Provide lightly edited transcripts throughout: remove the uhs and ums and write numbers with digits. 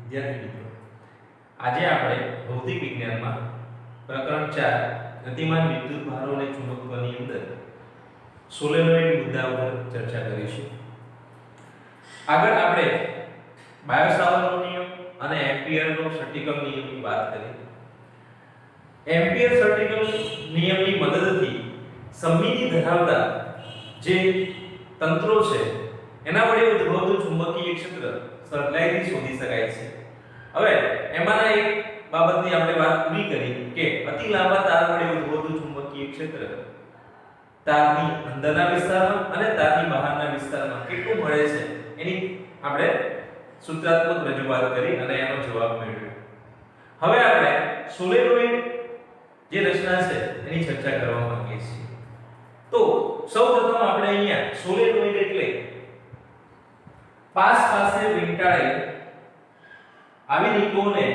વિદ્યાર્થી મિત્રો, આજે આપણે ભૌતિક વિજ્ઞાનમાં પ્રકરણ 4 ગતિમાન વિદ્યુત ભારો અને ચુંબકત્વની અંદર સોલેનોઇડ મુદ્દા પર ચર્ચા કરીશું. આગળ આપણે બાયો-સાવર્ટનો નિયમ અને એમ્પિયરનો સર્ટિકલ નિયમની વાત કરી. એમ્પિયર સર્ટિકલ નિયમની મદદથી સમમિતિ ધરાવતા જે તંત્રો છે એના વડે ઉદ્ભવતું ચુંબકીય ક્ષેત્ર સરળતાથી શોધી શકાય છે. હવે એમાંના એક બાબતની આપણે વાત પૂરી કરી કે અતિ લાંબા તાર વડે ઉદ્ભવતું ચુંબકીય ક્ષેત્ર તારની અંદરના વિસ્તારમાં અને તારની બહારના વિસ્તારમાં કેટલું મળે છે એની આપણે સૂત્રાત્મક રજૂઆત કરી અને એનો જવાબ મેળવ્યો. હવે આપણે સોલેનોઇડ જે રચના છે એની ચર્ચા કરવા માંગીએ છીએ. તો સૌપ્રથમ આપણે અહીંયા સોલેનોઇડ એટલે પાસ પાસે વીંટાળેલ આવી રીંગોને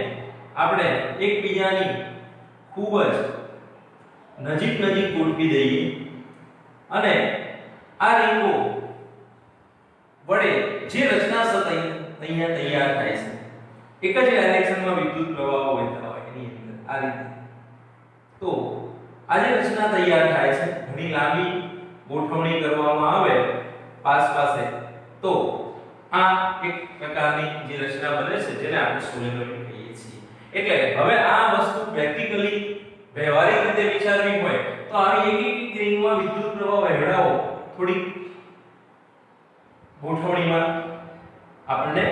આપણે એકબીજાની ખૂબ જ નજીક ગોઠવી દઈએ અને આ રીંગો વડે જે રચના અહીંયા તૈયાર થાય છે એક જ ડાયરેક્શનમાં વિદ્યુત પ્રવાહો વહેતા હોય એની અંદર આ રીતે. તો આ જે રચના તૈયાર થાય છે ઘણી લાંબી ગોઠવણી કરવામાં આવે પાસ પાસે તો આ એક પ્રકારની જે રચના બને છે જેને આપણે સોલેનોઇડ કહીએ છીએ. એટલે હવે આ વસ્તુ પ્રેક્ટિકલી વ્યવહારિક રીતે વિચારવી હોય તો આવી એક રીંગમાં વિદ્યુત પ્રવાહ વહેડાવો થોડી ગોઠવણીમાં આપણને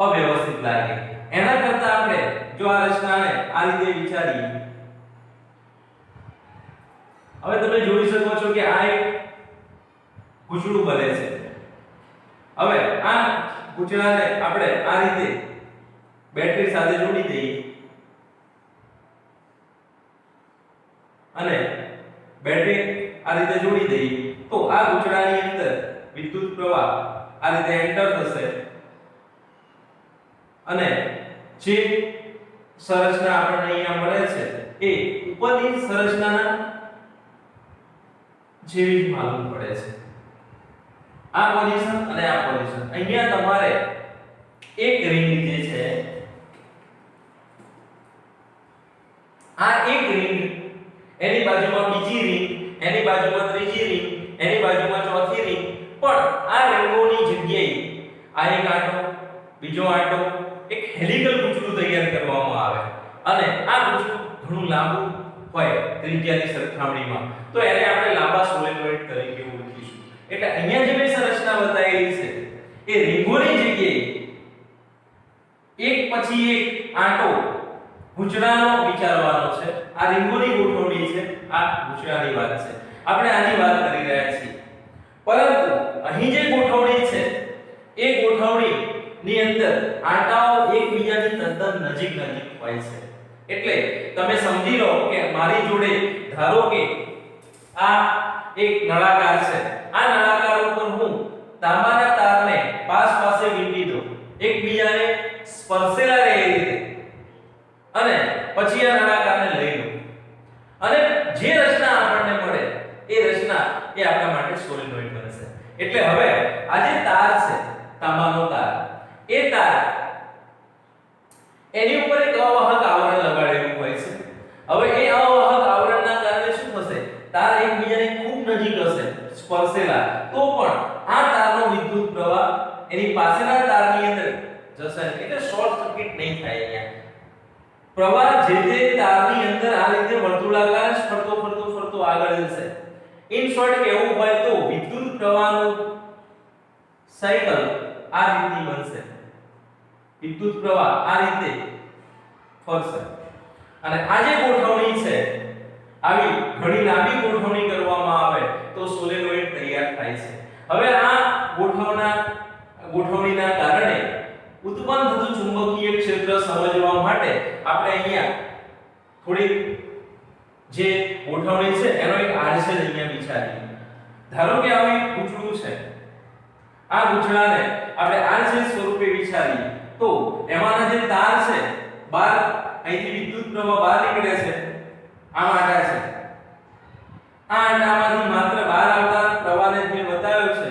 અવ્યવસ્થિત લાગે. એના કરતા આપણે જો આ રચનાને આ રીતે વિચારીએ, હવે તમે જોઈ શકો છો કે આ એક ગૂંચળું બને છે. હવે આ ગૂંચળાને આપણે આ રીતે બેટરી સાથે જોડી દઈએ અને બેટરી આ રીતે જોડી દઈએ તો આ ગૂંચળાની અંદર વિદ્યુત પ્રવાહ આ રીતે એન્ટર થશે અને જે સંરચના આપણને અહીંયા મળે છે એ ઉપરની સંરચનાના જેવી જ માલુમ પડે છે. આ પોઝિશન અને આ પોઝિશન અહીંયા તમારે એક રિંગ જે છે આ એક રિંગ એની બાજુમાં બીજી રિંગ એની બાજુમાં ત્રીજી રિંગ એની બાજુમાં ચોથી રિંગ પણ આ રિંગોની જગ્યાએ આ એક આંટો બીજો આંટો એક હેલિકલ ગૂંચળું તૈયાર કરવામાં આવે અને આ ગૂંચળું ઘણું લાંબુ હોય ત્રિજ્યાની સરખામણીમાં તો એને આપણે લાંબા સોલેનોઇડ તરીકે ઓળખીશું. એટલે અહીંયા જે મેં સંરચના બતાવેલી છે એ રીંગોની જગ્યાએ એક પછી એક આંટો ગૂંચળાનો વિચારવાનો છે. આ રીંગોની ગોઠવણી છે, આ ગૂંચળાની વાત છે. આપણે આની વાત કરી રહ્યા છીએ. પરંતુ અહીં જે ગોઠવણી છે એ ગોઠવણીની અંદર આંટાઓ એકબીજાની તદ્દન નજીક હોય છે. એટલે તમે સમજી લો કે મારી જોડે ધારો કે આ એક નળાકાર છે. આ નળાકાર ઉપર હું તાંબાના તારને પાસ પાસે વીંટી દઉં એકબીજાને સ્પર્શેલા રહે એ રીતે અને પછી આ નળાકારને લઈ લઉં અને જે રચના આપણને મળે એ રચના એ આપણા માટે સોલેનોઇડ બનશે. એટલે હવે આ જે તાર છે તાંબાનો તાર એ તાર એની ઉપર એક અવાહક આવરણ લગાડેલું હોય છે. હવે એ અવાહક આવરણના કારણે શું થશે? તાર એકબીજાની ખૂબ નજીક હશે સ્પર્શેલા તો પણ આ તારનો વિદ્યુત પ્રવાહ એની પાસેના તારની અંદર જશે એટલે શોર્ટ સર્કિટ નહીં થાય. અહીંયા પ્રવાહ જે તે તારની અંદર આ રીતે વર્તુળાકાર ફરતો આગળ જશે. ઇન શોર્ટ કેવું હોય તો વિદ્યુત પ્રવાહનું સાયકલ આ રીતની બનશે. વિદ્યુત પ્રવાહ આ રીતે ફરશે અને આ જે ગોઠવણી છે આવી ઘણી લાંબી ગોઠવણી કરવામાં આવે તો સોલેનોઇડ તૈયાર થાય છે. હવે આ ગોઠવણીના કારણે ઉત્પન્ન થતું ચુંબકીય ક્ષેત્ર સમજવા માટે આપણે અહીંયા થોડી જે ગોઠવણી છે એનો એક આડછેદ અહીંયા વિચારીએ. ધારો કે આવી ગૂંચળું છે. આ ગૂંચળાને આપણે આડછેદ સ્વરૂપે વિચારીએ તો એમાંના જે તાર છે બહાર અહીંથી વિદ્યુત પ્રવાહ બહાર નીકળે છે. આ આંટા છે. આ આંટામાંથી માત્ર બહાર આવતા પ્રવાહને મેં બતાવ્યો છે.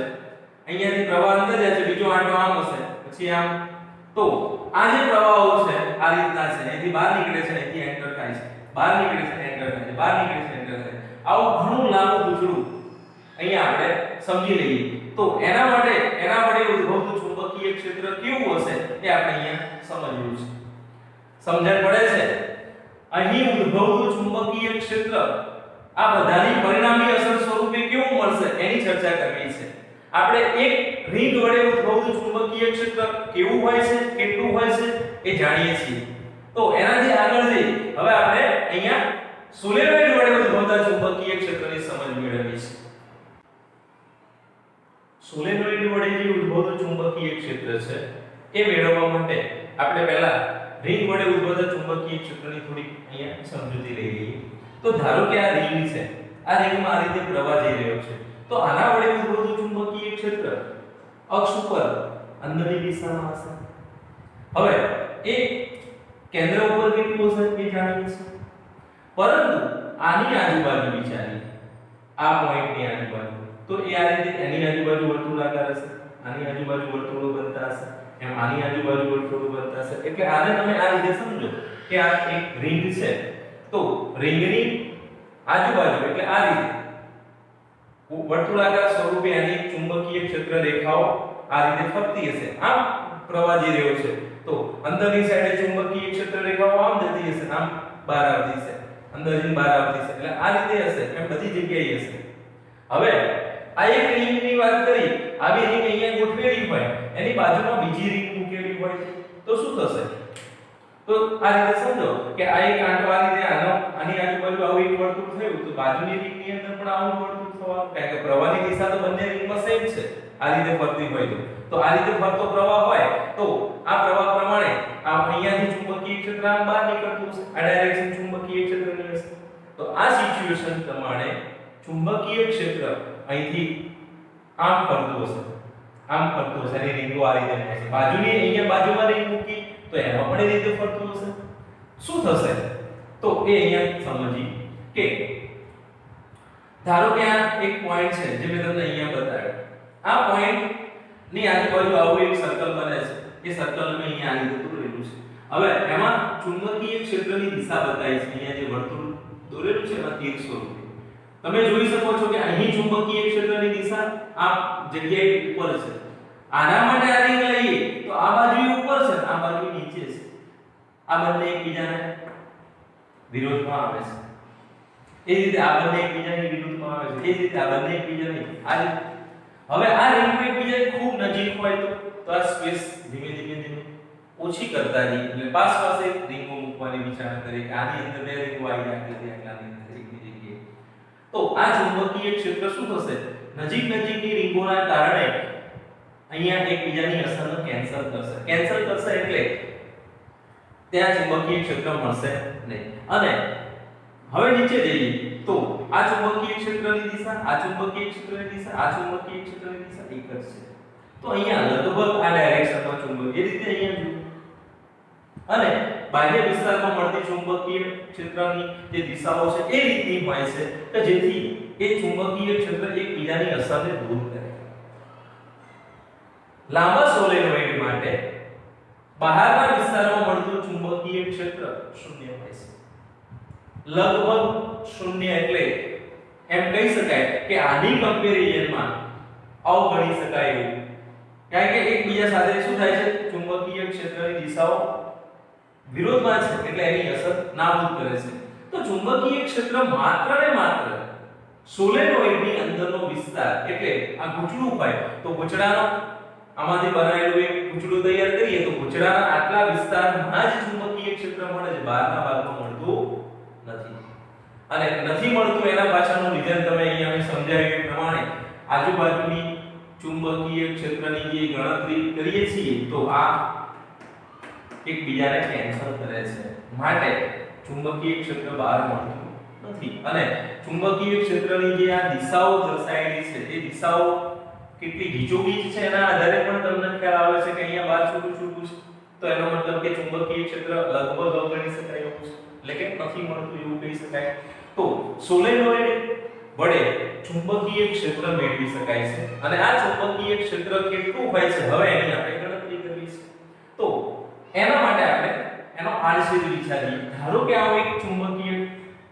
અહીંયાથી પ્રવાહ અંદર જાય છે, બીજો આંટો આમ હશે પછી આમ. તો આ જે પ્રવાહો છે આ રીતના છે, અહીંથી બહાર નીકળે છે, અહીંથી એન્ટર થાય છે, બહાર નીકળે છે, એન્ટર થાય છે, બહાર નીકળે છે, એન્ટર થાય છે. આવું ઘણું લાંબુ પૂછડું અહીંયા આપણે સમજી લઈએ. તો એના વડે ઉદ્ભવતું ચુંબકીય ક્ષેત્ર કેવું હશે એ આપણે અહીંયા સમજવું છે. સમજણ પડે છે? અહીં ઉદ્ભવતું ચુંબકીય ક્ષેત્ર આ બધાની પરિણામી અસર સ્વરૂપે કેવું મળશે એની ચર્ચા કરવી છે. આપણે એક રિંગ વડે ઉદ્ભવતું ચુંબકીય ક્ષેત્ર કેવું હોય છે, કેટલું હોય છે એ જાણીએ છીએ. તો એનાથી આગળ જઈ હવે આપણે અહીંયા સોલેનોઇડ વડે ઉદ્ભવતા ચુંબકીય ક્ષેત્રની સમજ મેળવવી છે. સોલેનોઇડ વડે જે ઉદ્ભવતું ચુંબકીય ક્ષેત્ર છે એ મેળવવા માટે આપણે પહેલા રિંગ વડે ઉદ્ભવતા ચુંબકીય ક્ષેત્રની થોડી અહીંયા સમજૂતી લઈ લઈએ. તો ધારો કે આ રિંગ છે, આ રિંગમાં આ રીતે પ્રવાહ જઈ રહ્યો છે. તો આના વડે ઉદ્ભવતું ચુંબકીય ક્ષેત્ર અક્ષ ઉપર અંદરની દિશામાં હશે. હવે એ કેન્દ્ર ઉપર કેટલું હશે એ જાણીએ છીએ. પરંતુ આની આજુબાજુ વિચારીએ, આ પોઈન્ટની આજુબાજુ, તો એ આ રીતે એની આજુબાજુ વર્તુળાકાર હશે, આની આજુબાજુ વર્તુળો બનતા હશે, એમ આની આજુબાજુ વર્તુળો બનતા હશે. એટલે આને તમે આ રીતે સમજો કે આ એક રિંગ છે. તો રિંગની આજુબાજુ એટલે આ રીતે વર્તુળાકાર સ્વરૂપે આની ચુંબકીય ક્ષેત્ર રેખાઓ આ રીતે ફરતી હશે. આમ પ્રવાહ જઈ રહ્યો છે તો અંદરની સાઈડે ચુંબકીય ક્ષેત્ર રેખાઓ આમ જતી હશે, આમ બહાર આવતી હશે, અંદર જઈને બહાર આવતી હશે. એટલે આ રીતે હશે, એમ બધી જગ્યાએ હશે. હવે આ એક રિંગની વાત કરી, આવી રિંગ અહીંયા ગોઠવેલી હોય, એની બાજુમાં બીજી રિંગ મૂકેલી હોય તો શું થશે? તો આ રીતે સમજો કે આ એક કાંટો આ રીતે આની આજુબાજુ આવું એક વર્તુળ થયું, તો બાજુની રિંગની અંદર પણ આવું વર્તુળ થવાનું, કારણ કે પ્રવાહની દિશા તો બંને રિંગમાં સેમ છે. આ રીતે ફરતી હોય તો આ રીતે ફરતો પ્રવાહ હોય તો આ પ્રવાહ પ્રમાણે આ અહીંયાથી ચુંબકીય ક્ષેત્ર આમ બહાર નીકળતું હશે, આ ડાયરેક્શન ચુંબકીય ક્ષેત્રની હશે. તો આ સિચ્યુએશન પ્રમાણે ચુંબકીય ક્ષેત્ર અહીંથી આમ ફરતું હશે, આમ ફરતું હશે, અને રિંગો આ રીતે હશે. બાજુની અહીંયા બાજુમાં રિંગ મૂકી તો એમાં પણ એ રીતે ફરતું હશે. શું થશે? તો એ અહીંયા સમજી કે ધારો કે આ એક પોઈન્ટ છે જે મેં તમને અહીંયા બતાવ્યો. આ પોઈન્ટ ની આજુબાજુ આવું એક સર્કલ બને છે. એ સર્કલ મેં અહીંયા આ રીતે દોરેલું છે. હવે એમાં ચુંબકીય ક્ષેત્રની દિશા બતાવી છે. અહીંયા જે વર્તુળ દોરેલું છે એમાં તીર સ્વરૂપે તમે જોઈ શકો છો કે અહીં ચુંબકીય ક્ષેત્રની દિશા આ જગ્યાએ ઉપર છે. આના માટે આ રિંગ લઈએ તો આ બાજુ ઉપર છે, આ બાજુ નીચે છે. આ બંને એકબીજાને વિરોધમાં આવે છે. એ રીતે આ બંને એકબીજાની વિરુદ્ધમાં આવે છે. એ રીતે આ બંને એકબીજાની આ રીતે. હવે આ રિંગો એકબીજાની ખૂબ નજીક હોય તો આ સ્પેસ ધીમે ધીમે ઓછી કરતા જઈએ. એટલે પાસે રિંગો મૂકવાની વિચારણા કરીએ કે આની અંદર બે રિંગો આવી જાય એટલે આટલાની અંદર એકની જગ્યાએ. તો આ ચુંબકીય ક્ષેત્ર શું થશે? નજીકની રિંગોના કારણે અહીંયા એકબીજાની અસરને કેન્સલ કરશે. કેન્સલ કરશે એટલે ત્યાં ચુંબકીય ક્ષેત્ર મળશે નહીં. અને હવે નીચે જઈએ તો આ ચુંબકીય ક્ષેત્રની દિશા, આ ચુંબકીય ક્ષેત્રની દિશા, આ ચુંબકીય ક્ષેત્રની દિશા એક જ છે. તો અહીંયા લગભગ આ ડાયરેક્શનમાં ચુંબકીય રીતે અહીંયા જુઓ. અને બાહ્ય વિસ્તારમાં મળતી ચુંબકીય ક્ષેત્રની જે દિશાઓ છે એ રીતની હોય છે કે જેથી એ ચુંબકીય ક્ષેત્ર એકબીજાની અસરને દૂર કરે. લાંબા સોલેનોઇડ માટે બહારના વિસ્તારમાં મળતું ચુંબકીય ક્ષેત્ર શૂન્ય હોય છે. લગભગ શૂન્ય એટલે એમ કહી શકાય કે આની કમ્પેરિઝનમાં અવગણી શકાય એવું. કારણ કે એકબીજા સાથે શું થાય છે? ચુંબકીય ક્ષેત્રની દિશાઓ વિરોધમાં છે એટલે એની અસર નાબૂદ કરે છે. તો ચુંબકીય ક્ષેત્ર માત્ર ને માત્ર સોલેનોઇડની અંદરનો વિસ્તાર એટલે આ ગૂંચળું હોય તો ગૂંચળાનો આમાંથી બનાવેલું એક ગૂંચળું તૈયાર કરીએ તો ગૂંચળાના આટલા વિસ્તારમાં જ ચુંબકીય ક્ષેત્ર મળે છે, બહારના ભાગમાં મળતું નથી. અને નથી મળતું એના પાછળનું રીઝન તમે અહીંયા મેં સમજાવ્યું એ પ્રમાણે આજુબાજુની ચુંબકીય ક્ષેત્રની જે ગણતરી કરીએ છીએ તો આ એકબીજાને કેન્સલ કરે છે. માટે ચુંબકીય ક્ષેત્ર બહાર મળતું નથી. અને ચુંબકીય ક્ષેત્રની જે આ દિશાઓ દર્શાવેલી છે એ દિશાઓ કેટલી ગીચોગીચ છે એના આધારે પણ તમને ખ્યાલ આવે છે કે અહીંયા બહાર છૂટું છે. તો એનો મતલબ કે ચુંબકીય ક્ષેત્ર લગભગ અવગણી શકાય એવું છે, એટલે કે નથી મળતું એવું કહી શકાય. તો સોલેનોઇડ વડે ચુંબકીય ક્ષેત્ર મેળવી શકાય છે. અને આ ચુંબકીય ક્ષેત્ર કેટલું હોય છે હવે એની આપણે ગણતરી કરવી છે. તો એના માટે આપણે એનો આડછેદ વિચારીએ. ધારો કે આવો એક ચુંબકીય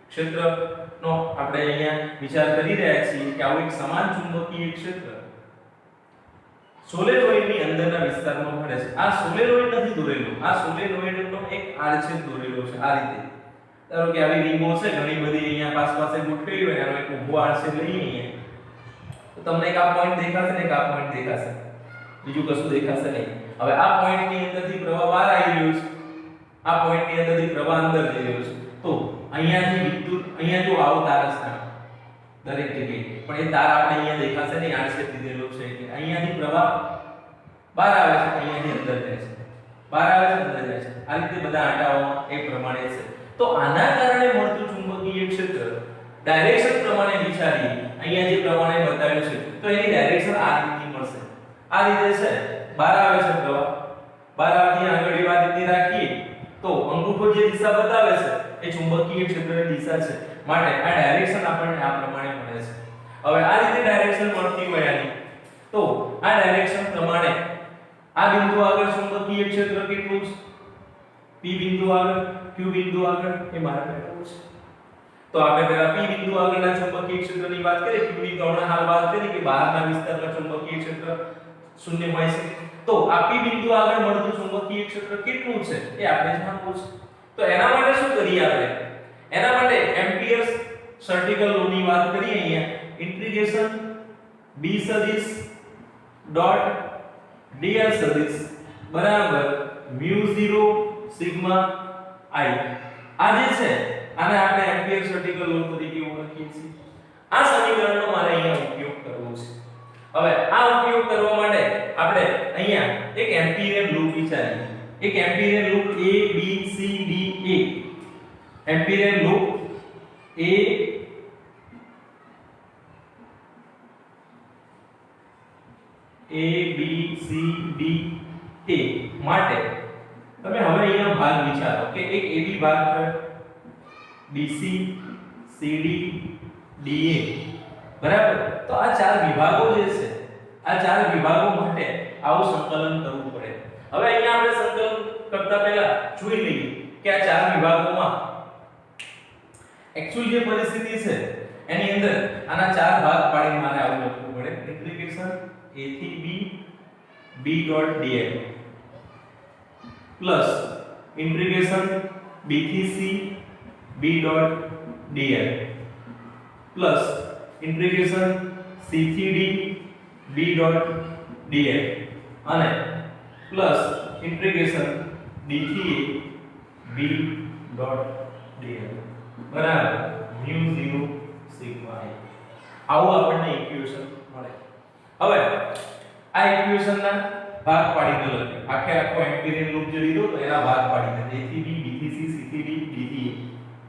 ક્ષેત્રનો આપણે અહીંયા વિચાર કરી રહ્યા છીએ કે આવું એક સમાન ચુંબકીય ક્ષેત્ર સોલેનોઈડની અંદરના વિસ્તારમાં મળે છે. આ સોલેનોઈડ નથી દોરેલું, આ સોલેનોઈડનો એક આડછેદ દોરેલો છે આ રીતે. ધારો કે આવી રીંગો છે ઘણી બધી અહીંયા પાસે ગોઠવેલી હોય, આનો એક ઊભો આડછેદ લઈએ અહીંયા, તો તમને એક આ પોઈન્ટ દેખાશે ને એક આ પોઈન્ટ દેખાશે, બીજું કશું દેખાશે નહીં. હવે આ પોઈન્ટની અંદરથી પ્રવાહ બહાર આવી રહ્યો છે, આ પોઈન્ટની અંદરથી પ્રવાહ અંદર જઈ રહ્યો છે. તો અહીંયાથી વિદ્યુત અહીંયા જો આવો તાર હશે દરેક જગ્યાએ, પણ એ તાર આપણે અહીંયા દેખાશે નહીં, આડછેદ દીધેલો છે એટલે અહીંયાથી પ્રવાહ બહાર આવે છે, અહીંયાથી અંદર જાય છે, બહાર આવે છે, અંદર જાય છે. આ રીતે બધા આંટાઓમાં એ પ્રમાણે છે. તો આના કારણે મળતું ચુંબકીય ક્ષેત્ર ડાયરેક્શન પ્રમાણે વિચારીએ, અહીંયા જે પ્રમાણે બતાવ્યું છે તો એની ડાયરેક્શન આ રીતની મળશે. આ રીતે છે, બહાર આવે છે પ્રવાહ, બહાર આવતી આંગળીઓ આ રીતની રાખીએ તો અંગૂઠો જે દિશા બતાવે છે એ ચુંબકીય ક્ષેત્રની દિશા છે, માટે આ ડાયરેક્શન આપણને આ પ્રમાણે મળે છે. હવે આ રીતે ડાયરેક્શન મળતી હોય આની, તો આ ડાયરેક્શન પ્રમાણે આ બિંદુ આગળ ચુંબકીય ક્ષેત્ર કેટલું છે, P બિંદુ આગળ, Q બિંદુ આગળ એ મારા મેળવવું છે. તો આપણે પહેલા P બિંદુ આગળના ચુંબકીય ક્ષેત્રની વાત કરીએ. Q બિંદુ હમણાં હાલ વાત કરી કે બહારના વિસ્તારમાં ચુંબકીય ક્ષેત્ર શૂન્ય હોય છે. તો આ P બિંદુ આગળ મળતું ચુંબકીય ક્ષેત્ર કેટલું છે એ આપણે જાણવું છે. તો એના માટે શું કરીએ આપણે? એના માટે એમ્પિયર્સ સર્ટિકલ લો ની વાત કરીએ અહીંયા. ઇન્ટિગ્રેશન B સદિશ ડોટ dl સદિશ બરાબર μ0 સિગ્મા I. આ જે છે આને આપણે એમ્પિયર સર્ટિકલ લો તરીકે ઓળખીએ છીએ. આ સમીકરણનો મારે અહીંયા ઉપયોગ કરવો છે. હવે આ ઉપયોગ કરવા માટે આપણે અહીંયા એક એમ્પિરિયન લૂપ વિચારીએ. એક Amperian loop A B C D A. Amperian loop A B C D A માટે તમે હવે અહીંયા ભાગ વિચારો કે એક AB ભાગ છે, BC CD DA બરાબર. તો આ ચાર વિભાગો જે છે, આ ચાર વિભાગો માટે આવું સંકલન કરવું પડે. હવે અહીંયા આપણે સંકલન કરતા પહેલા જોઈ લઈએ કે આ ચાર વિભાગોમાં એક્ચ્યુઅલ જે પરિસ્થિતિ છે એની અંદર આના ચાર ભાગ પાડીને મારે આવું લખવું પડે. ઇન્ટિગ્રેશન A થી B B.dl plus integration B થી C B.dl plus integration C થી D B.dl અને પ્લસ ઇન્ટિગ્રેશન D થી A B.dl બરાબર μ0 સિગ્મા I. આવું આપણને ઇક્વેશન મળે. હવે આ ઇક્વેશનના ભાગ પાડીને લખીએ. આખો એમ્પિરિયન લૂપ જે લીધો તો એના ભાગ પાડીને A થી B B થી C C થી D D થી A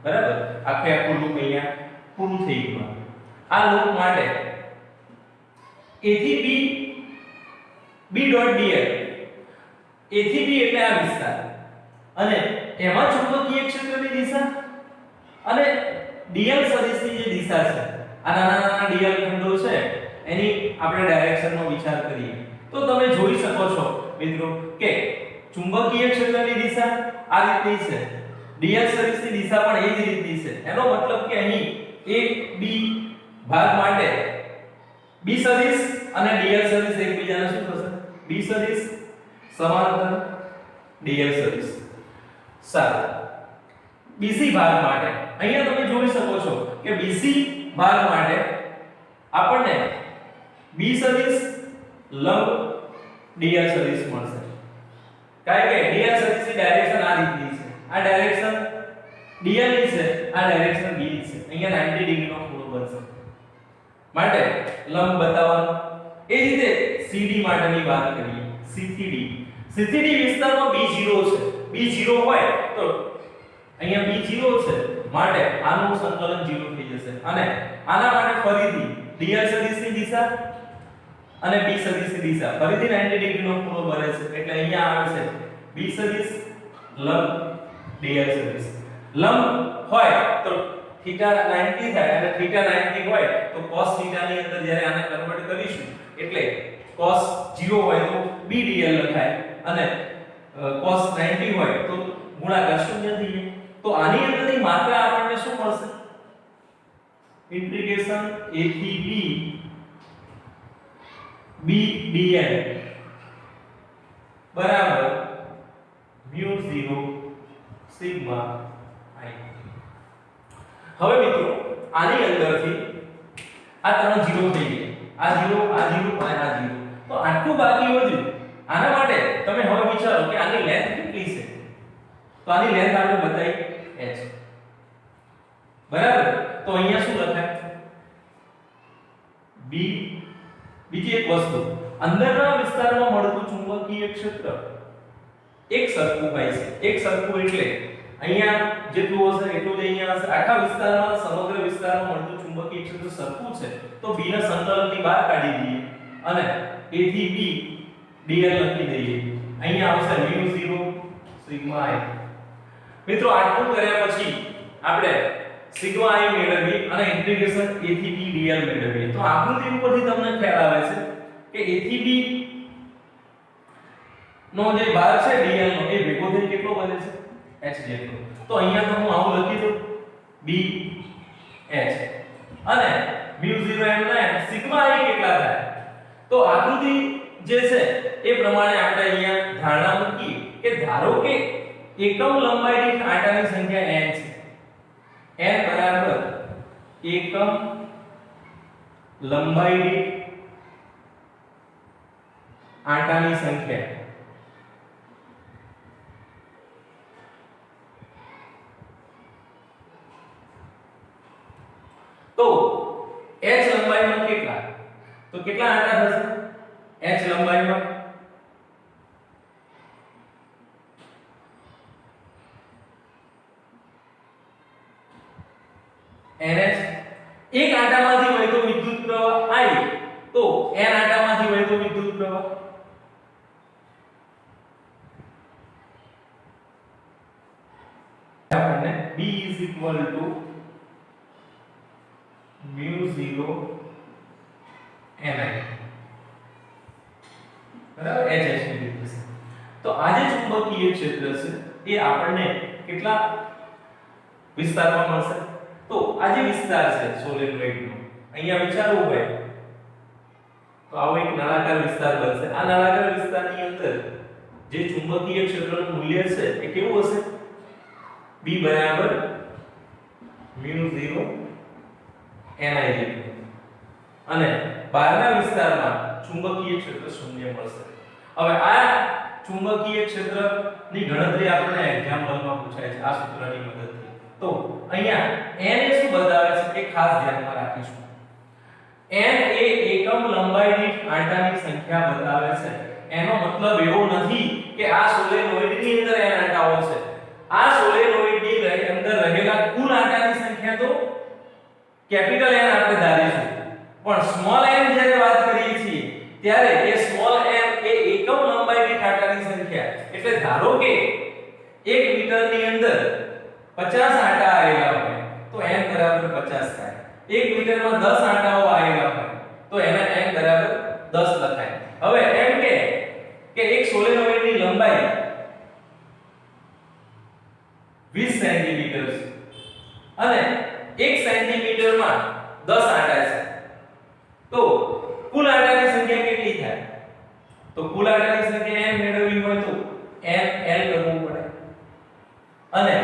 બરાબર. આખું લૂપ અહીંયા પૂરું થઈ ગયું. આ લૂપ માટે A થી B B.dl, A થી B એટલે આ વિસ્તાર અને એમાં ચુંબકીય ક્ષેત્રની દિશા અને dl સદિશની જે દિશા છે, આ નાના નાના dl ખંડો છે એની આપણે ડાયરેક્શનનો વિચાર કરીએ તો તમે જોઈ શકો છો મિત્રો કે ચુંબકીય ક્ષેત્રની દિશા આ રીતની છે, dl સદિશની દિશા પણ એ જ રીતની છે. એનો મતલબ કે અહીં A B ભાગ માટે B સદિશ અને dl સદિશ એકબીજાને શું થશે? B સદિશ સમાંતર dl સદિશ. સારું. BC ભાગ માટે અહીંયા તમે જોઈ શકો છો કે BC ભાગ માટે આપણને B સદિશ લંબ dl સદિશ મળશે. કારણ કે dl સદિશની ડાયરેક્શન આ રીતની છે, આ ડાયરેક્શન dl ની છે, આ ડાયરેક્શન b ની છે. અહીંયા 90 ડિગ્રીનો ખૂણો બનશે માટે લંબ બતાવવાનો. એ રીતે CD માટેની વાત કરીએ. C થી D, C થી D વિસ્તારમાં B0 છે. B0 હોય તો અહીંયા B0 છે માટે આનું સંકલન 0 થઈ જશે અને આના માટે ફરીથી dl સદિશની દિશા અને B સદિશની દિશા ફરીથી 90 ડિગ્રીનો ખૂણો બને છે એટલે અહીંયા આવે છે B સદિશ લંબ dl સદિશ. લંબ હોય તો થીટા 90 થાય અને થીટા 90 હોય તો cos થીટા ની અંદર જ્યારે આને કન્વર્ટ કરીશું એટલે cos 0 હોય તો B dl લખાય અને cos 90 હોય તો ગુણાકાર શૂન્ય થઈ જાય. તો આની અંદરની માત્રા આપણને શું મળશે? ઇન્ટિગ્રેશન a થી b dl બરાબર mu 0 સિગ્મા i. હવે મિત્રો આની અંદરથી આ ત્રણ 0 થઈ ગયા, આ 0 આ 0 અને આ 0. તો આટલું બાકી વધ્યું. આના માટે તમે હવે વિચારો કે આની લેન્થ કેટલી છે. તો આની લેન્થ આપણે બતાવી h બરાબર. તો અહીંયા શું લખાય? b. બીજી એક વસ્તુ, અંદરના વિસ્તારમાં મળતું ચુંબકીય ક્ષેત્ર એક સરખું હોય છે. એક સરખું એટલે અહીંયા જેટલું હશે એટલું જ અહીંયા હશે. આખા વિસ્તારમાં સમગ્ર વિસ્તારમાં મળતું ચુંબકીય ક્ષેત્ર સરખું છે તો b ના સંકલનની બહાર કાઢી દઈએ અને a થી b dl લખી દઈએ. અહીંયા આવશે mu 0 સિગ્મા i. મિત્રો આટલું કર્યા પછી આપણે સિગ્મા i મેળવીએ અને ઇન્ટિગ્રેશન a થી b dl મેળવીએ. તો આકૃતિ ઉપરથી તમને ખ્યાલ આવે છે કે a થી b નો જે ભાગ છે dl નો એ ભેગો થઈ કેટલો બને છે? h જેટલો. તો અહીંયા તો હું આવું લખી દઉં b h અને mu 0 એમ ના સિગ્મા i કેટલા થાય? તો આકૃતિ જે છે એ પ્રમાણે આપણે અહીંયા ધારણા મૂકીએ કે ધારો કે એકમ લંબાઈ દીઠ આંટાની સંખ્યા n છે. n બરાબર એકમ લંબાઈ દીઠ આંટાની સંખ્યા. તો h લંબાઈમાં કેટલા? તો કેટલા આંટા થશે h લંબાઈમાં? NH. એક આંટામાંથી વહેતો વિદ્યુત પ્રવાહ I તો n આંટામાંથી વહેતો વિદ્યુત પ્રવાહ આપણને B = mu 0 ni બરાબર h ની રીતે. તો આ જે ચુંબકીય ક્ષેત્ર છે એ આપણને કેટલા વિસ્તારમાં મળશે? તો આ જે વિસ્તાર છે સોલેનોઇડ નો, અહીંયા વિચારવું હોય તો આવો એક નળાકાર વિસ્તાર બનશે. આ નળાકાર વિસ્તારની અંદર જે ચુંબકીય ક્ષેત્રનું મૂલ્ય છે એ કેવું હશે? B બરાબર mu 0 ni જેટલું. અને બહારના વિસ્તારમાં ચુંબકીય ક્ષેત્ર શૂન્ય મળશે. હવે આ ચુંબકીય ક્ષેત્રની ગણતરી આપણને એક્ઝામ્પલમાં પૂછાય છે આ સૂત્રની મદદથી. તો અહીંયા n એ શું બતાવે છે એ ખાસ ધ્યાનમાં રાખીશું. n એ એકમ લંબાઈ દીઠ આંટાની સંખ્યા બતાવે છે. એનો મતલબ એવો નથી કે આ સોલેનોઇડની અંદર n આંટાઓ છે. આ સોલેનોઇડની અંદર રહેલા કુલ આંટાની સંખ્યા તો કેપિટલ N આપણે ધારીશું, પણ સ્મોલ n જ્યારે વાત કરીએ છીએ ત્યારે એ સ્મોલ n એ એકમ લંબાઈ દીઠ આંટાની સંખ્યા. એટલે ધારો કે 1 મીટરની અંદર 50 આંટા આવેલા હોય તો n બરાબર 50 થાય. 1 મીટરમાં 10 આંટાઓ આવેલા હોય તો એના n બરાબર 10 લખાય. હવે એમ કે એક સોલેનોઇડની લંબાઈ 20 સેન્ટીમીટર છે અને 1 સેન્ટીમીટરમાં 10 આંટા છે. તો કુલ આંટાની સંખ્યા કેટલી થાય? તો કુલ આંટાની સંખ્યા n મેળવવી હોય તો n l કરવું પડે. અને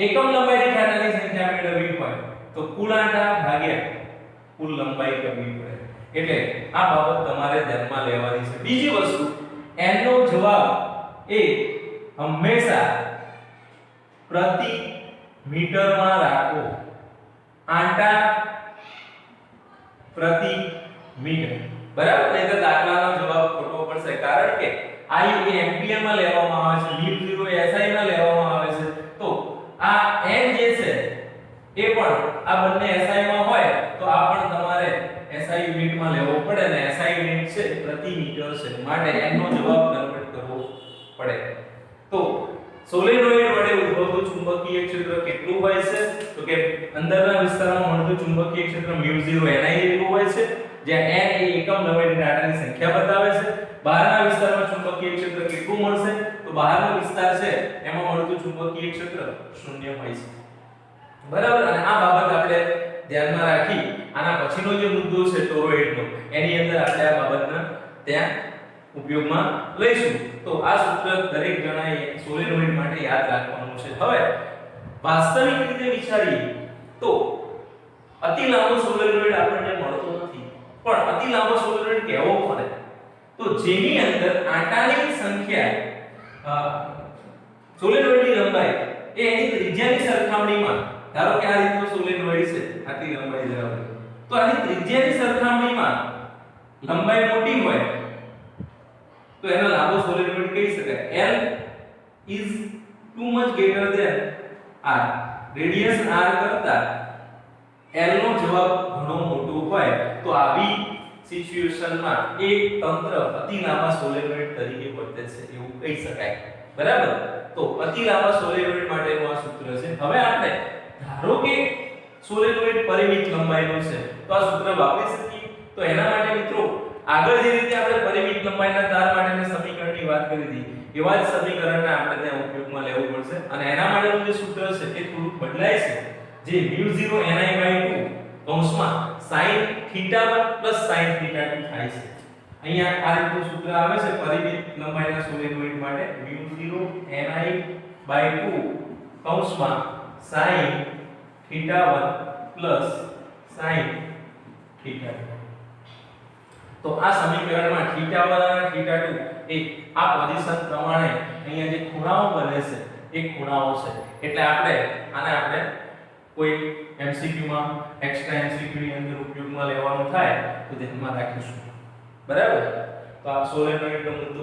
એકમ લંબાઈ દીઠ આંટાની સંખ્યા મેળવવી હોય તો કુલ આંટા ભાગ્યા કુલ લંબાઈ કરવી પડે. એટલે આ બાબત તમારે ધ્યાનમાં લેવાની છે. બીજી વસ્તુ, n નો જવાબ એ હંમેશા પ્રતિ મીટરમાં રાખો. આંટા પ્રતિ મીટર બરાબર. નહીંતર દાખલાનો જવાબ ખોટો પડશે. કારણ કે I એ એમ્પિયર માં લેવામાં આવે છે, mu 0 એ SI માં લેવામાં આવે છે. તો આ n જે છે એ પણ આ બંને SI માં હોય તો આ પણ તમારે SI યુનિટ માં લેવો પડે ને SI યુનિટ છે પ્રતિ મીટર છે. માટે n નો જવાબ કન્વર્ટ કરવો પડે. તો સોલેનોઇડ વડે ઉદ્ભવતું ચુંબકીય ક્ષેત્ર કેટલું હોય છે? તો કે અંદરના વિસ્તારમાં મળતું ચુંબકીય ક્ષેત્ર mu 0 ni જેટલું હોય છે, જ્યાં n એ એકમ લંબાઈ દીઠ આંટાની સંખ્યા બતાવે છે. બહારના વિસ્તારમાં ચુંબકીય ચુંબકીય ક્ષેત્ર કેટલું મળશે? તો બહારનો વિસ્તાર છે એમાં મળતું ચુંબકીય ક્ષેત્ર શૂન્ય હોય છે. બરાબર. અને આ બાબત આપણે ધ્યાનમાં રાખી આના પછીનો જે મુદ્દો છે ટોરોઇડનો, એની અંદર આપણે આ બાબતને ત્યાં ઉપયોગમાં લઈશું. તો આ સૂત્ર દરેક જણાએ સોલેનોઇડ માટે યાદ રાખવાનું છે. હવે વાસ્તવિક રીતે વિચારીએ તો અતિ લાંબો સોલેનોઇડ આપણને મળતો નથી, પણ અતિ લાંબો સોલેનોઇડ કેવો પડે? તો જેની અંદર આંટાની સંખ્યા સોલેનોઇડની લંબાઈ એ એની ત્રિજ્યાની સરખામણીમાં, ધારો કે આ રીતનો સોલેનોઇડ છે, આટલી લંબાઈ ધરાવે, તો આની ત્રિજ્યાની સરખામણીમાં લંબાઈ મોટી હોય તો એનો લાંબો સોલેનોઇડ કહી શકાય. L is too much greater than R. Radius R કરતા L નો જવાબ ઘણો મોટો હોય તો આવી સિચ્યુએશનમાં એક તંત્ર અતિ લાંબા સોલેનોઇડ તરીકે વર્તે છે એવું કહી શકાય. બરાબર. તો અતિ લાંબા સોલેનોઇડ માટેનું આ સૂત્ર છે. હવે આપણે ધારો કે સોલેનોઇડ પરિમિત લંબાઈનો છે તો આ સૂત્ર વાપરી શકીએ. તો એના માટે મિત્રો આગળ જે રીતે આપણે પરિમિત લંબાઈના તાર માટેના સમીકરણની વાત કરી હતી એવા જ સમીકરણને આપણે ત્યાં ઉપયોગમાં લેવું પડશે. અને એના માટેનું જે સૂત્ર છે એ થોડું બદલાય છે, જે μ0ni/2 કૌંસમાં sin θ1 sin θ2 થાય છે. અહીંયા આ રીતનું સૂત્ર આવે છે પરિમિત લંબાઈના સોલેનોઇડ માટે μ0ni/2 કૌંસમાં sin θ1 sin θ2. તો આ સમીકરણમાં θ1 અને θ2 એ આ પોઝિશન પ્રમાણે અહીંયા જે ખૂણાઓ બને છે એ ખૂણાઓ છે. એટલે આપણે કોઈ MCQ માં એક્સ્ટ્રા MCQ ની અંદર ઉપયોગમાં લેવાનું થાય તો ધ્યાનમાં રાખીશું. બરાબર. તો આ સોલેનોઇડ નો મુદ્દો